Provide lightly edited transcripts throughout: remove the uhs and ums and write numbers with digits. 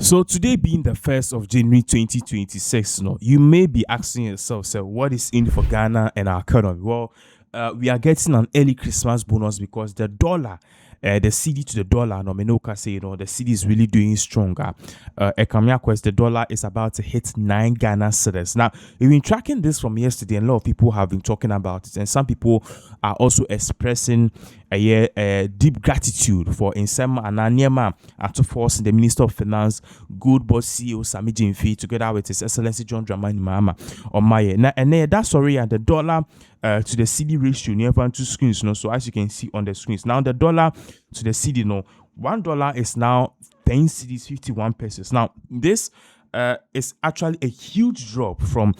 So today being the 1st of January 2026, you may be asking yourself, so what is in for Ghana and our economy? Well, we are getting an early Christmas bonus because the dollar, the CD to the dollar, Menoka say, the CD is really doing stronger. The dollar is about to hit 9 Ghana cedis. Now, we've been tracking this from yesterday, and a lot of people have been talking about it, and some people are also expressing a deep gratitude for Insema and Anyema to force the Minister of Finance, good boss CEO Sami Jimfi, together with His Excellency John Dramani Mahama on my now, and that's sorry, and the dollar to the CD ratio near two screens, so as you can see on the screens now, the dollar to the CD, $1 is now 10 cedis 51 pesos. Now this is actually a huge drop from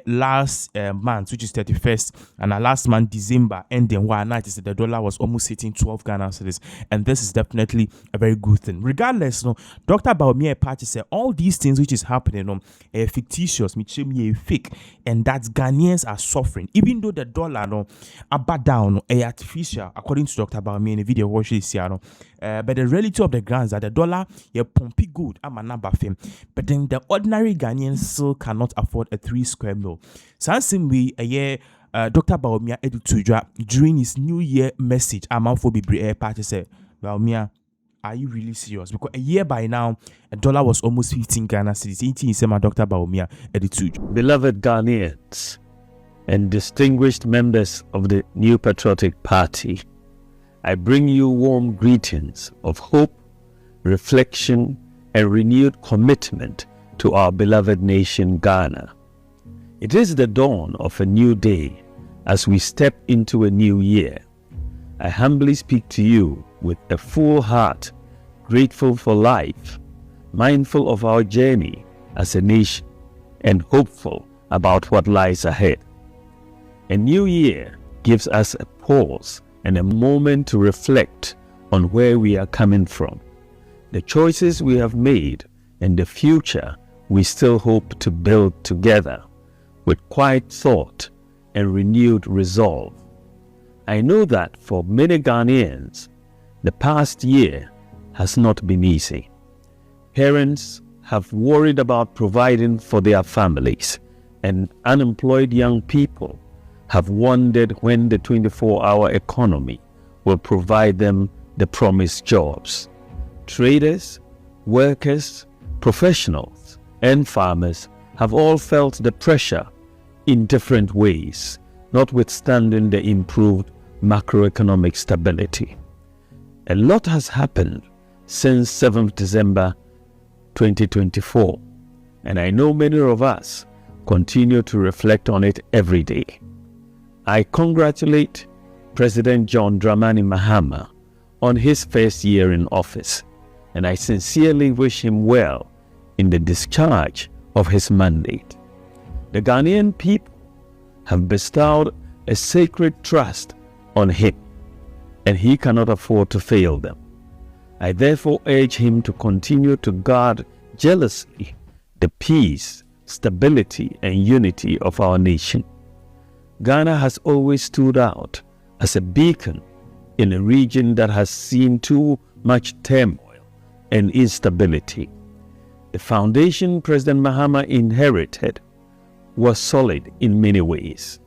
last month, which is 31st, and last month December ending where night is the dollar was almost hitting 12 Ghana cedis, and this is definitely a very good thing. Regardless, Dr. Baumia Party said all these things which is happening are fictitious, fake, and that Ghanaians are suffering, even though the dollar about down artificial, according to Dr. Baumia in the video watch this year. But the reality of the ground is that the dollar pumpy good, but then the ordinary Ghanaians still cannot afford a 3 square mil. So same way, Dr. Baumia Edutujwa during his New Year message, Air Party said, Baumia, are you really serious? Because a year by now, a dollar was almost 15 Ghana cedis. 18 is Dr. Baumia Edutujwa. Beloved Ghanaians and distinguished members of the New Patriotic Party, I bring you warm greetings of hope, reflection, and renewed commitment to our beloved nation, Ghana. It is the dawn of a new day as we step into a new year. I humbly speak to you with a full heart, grateful for life, mindful of our journey as a nation, and hopeful about what lies ahead. A new year gives us a pause and a moment to reflect on where we are coming from, the choices we have made, and the future we still hope to build together with quiet thought and renewed resolve. I know that for many Ghanaians, the past year has not been easy. Parents have worried about providing for their families, and unemployed young people have wondered when the 24-hour economy will provide them the promised jobs. Traders, workers, professionals, and farmers have all felt the pressure in different ways, notwithstanding the improved macroeconomic stability. A lot has happened since 7th December 2024, and I know many of us continue to reflect on it every day. I congratulate President John Dramani Mahama on his first year in office, and I sincerely wish him well in the discharge of his mandate. The Ghanaian people have bestowed a sacred trust on him, and he cannot afford to fail them. I therefore urge him to continue to guard jealously the peace, stability, and unity of our nation. Ghana has always stood out as a beacon in a region that has seen too much turmoil and instability. The foundation President Mahama inherited was solid in many ways.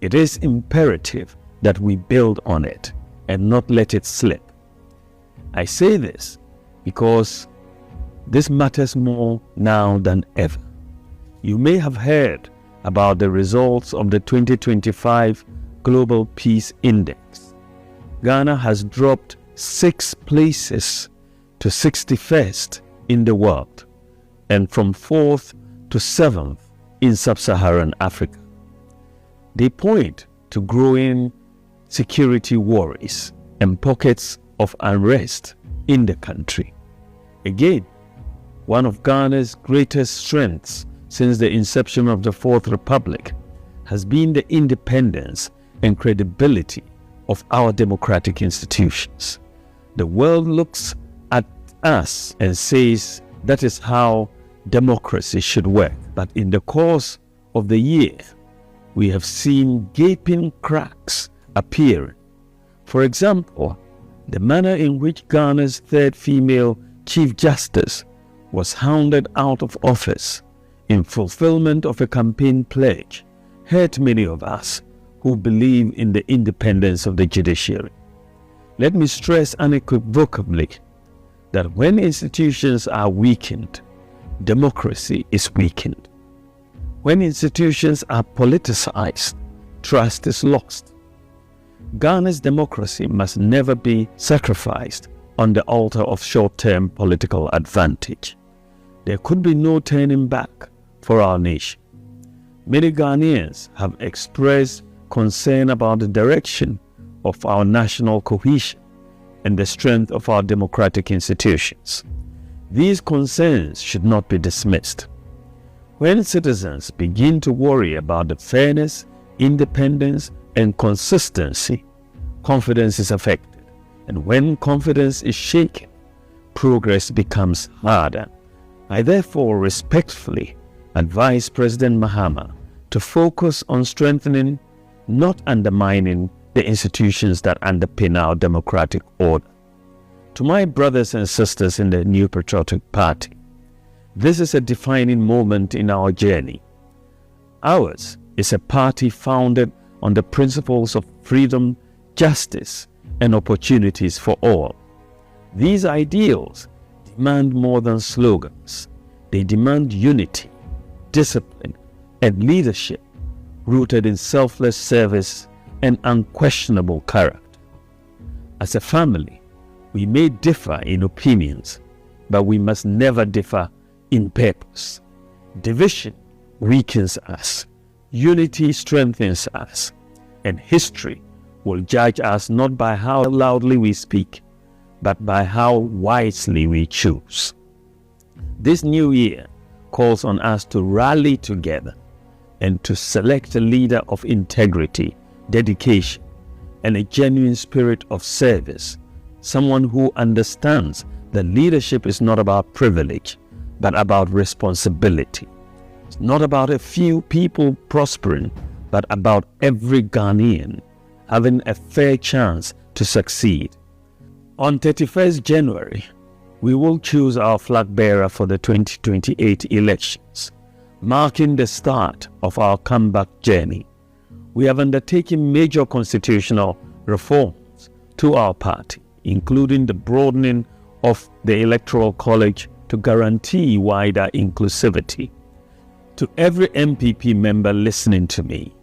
It is imperative that we build on it and not let it slip. I say this because this matters more now than ever. You may have heard about the results of the 2025 Global Peace Index. Ghana has dropped 6 places to 61st in the world, and from 4th to 7th in sub-Saharan Africa. They point to growing security worries and pockets of unrest in the country. Again, one of Ghana's greatest strengths since the inception of the Fourth Republic has been the independence and credibility of our democratic institutions. The world looks at us and says that is how democracy should work. But in the course of the year, we have seen gaping cracks appearing. For example, the manner in which Ghana's third female Chief Justice was hounded out of office in fulfillment of a campaign pledge hurt many of us who believe in the independence of the judiciary. Let me stress unequivocally that when institutions are weakened, democracy is weakened. When institutions are politicized, trust is lost. Ghana's democracy must never be sacrificed on the altar of short-term political advantage. There could be no turning back for our nation. Many Ghanaians have expressed concern about the direction of our national cohesion and the strength of our democratic institutions. These concerns should not be dismissed. When citizens begin to worry about the fairness, independence, and consistency, confidence is affected. And when confidence is shaken, progress becomes harder. I therefore respectfully advise President Mahama to focus on strengthening, not undermining, the institutions that underpin our democratic order. To my brothers and sisters in the New Patriotic Party, this is a defining moment in our journey. Ours is a party founded on the principles of freedom, justice, and opportunities for all. These ideals demand more than slogans. They demand unity, discipline, and leadership rooted in selfless service and unquestionable character. As a family, we may differ in opinions, but we must never differ in purpose. Division weakens us, unity strengthens us, and history will judge us not by how loudly we speak, but by how wisely we choose. This new year calls on us to rally together and to select a leader of integrity, dedication, and a genuine spirit of service, someone who understands that leadership is not about privilege, but about responsibility. It's not about a few people prospering, but about every Ghanaian having a fair chance to succeed. On 31st January, we will choose our flag bearer for the 2028 elections, marking the start of our comeback journey. We have undertaken major constitutional reforms to our party, including the broadening of the Electoral College to guarantee wider inclusivity. To every NPP member listening to me,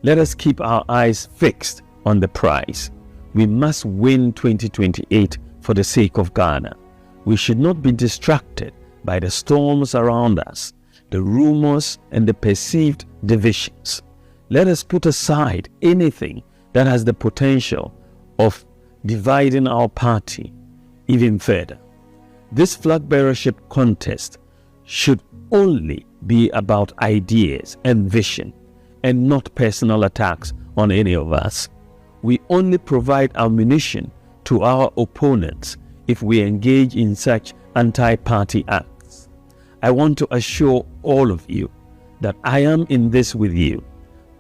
let us keep our eyes fixed on the prize. We must win 2028 for the sake of Ghana. We should not be distracted by the storms around us, the rumors and the perceived divisions. Let us put aside anything that has the potential of dividing our party even further. This flag bearership contest should only be about ideas and vision and not personal attacks on any of us. We only provide ammunition to our opponents if we engage in such anti-party acts. I want to assure all of you that I am in this with you,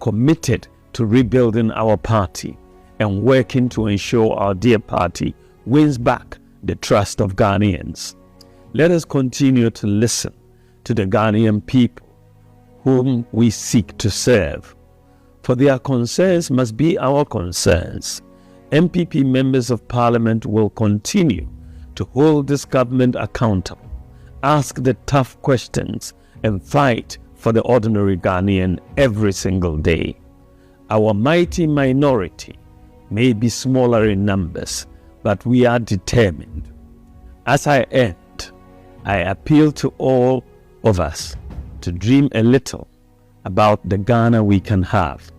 committed to rebuilding our party and working to ensure our dear party wins back the trust of Ghanaians. Let us continue to listen to the Ghanaian people whom we seek to serve, for their concerns must be our concerns. NPP members of Parliament will continue to hold this government accountable, ask the tough questions, and fight for the ordinary Ghanaian every single day. Our mighty minority may be smaller in numbers, but we are determined. As I end, I appeal to all of us to dream a little about the Ghana we can have,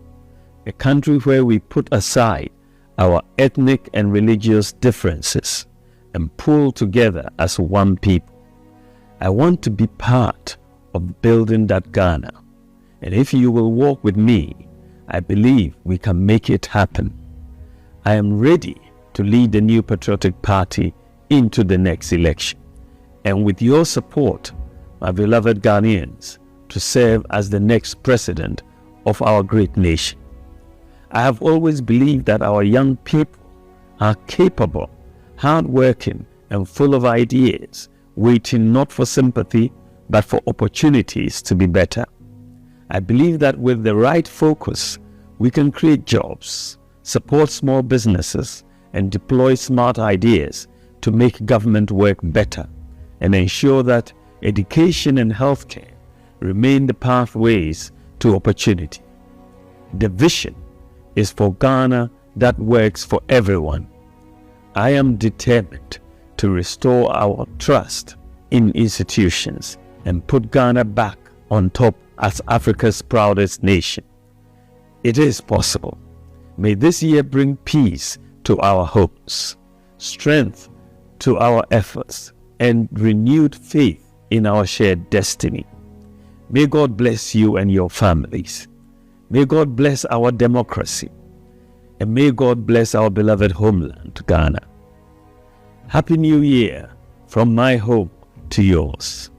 a country where we put aside our ethnic and religious differences and pull together as one people. I want to be part of building that Ghana, and if you will walk with me, I believe we can make it happen. I am ready to lead the New Patriotic Party into the next election, and with your support, my beloved Ghanaians, to serve as the next president of our great nation. I have always believed that our young people are capable, hardworking, and full of ideas waiting not for sympathy, but for opportunities to be better. I believe that with the right focus, we can create jobs, support small businesses, and deploy smart ideas to make government work better and ensure that education and healthcare remain the pathways to opportunity. The vision is for Ghana that works for everyone. I am determined to restore our trust in institutions and put Ghana back on top as Africa's proudest nation. It is possible. May this year bring peace to our hopes, strength to our efforts, and renewed faith in our shared destiny. May God bless you and your families. May God bless our democracy. And may God bless our beloved homeland, Ghana. Happy New Year from my home to yours.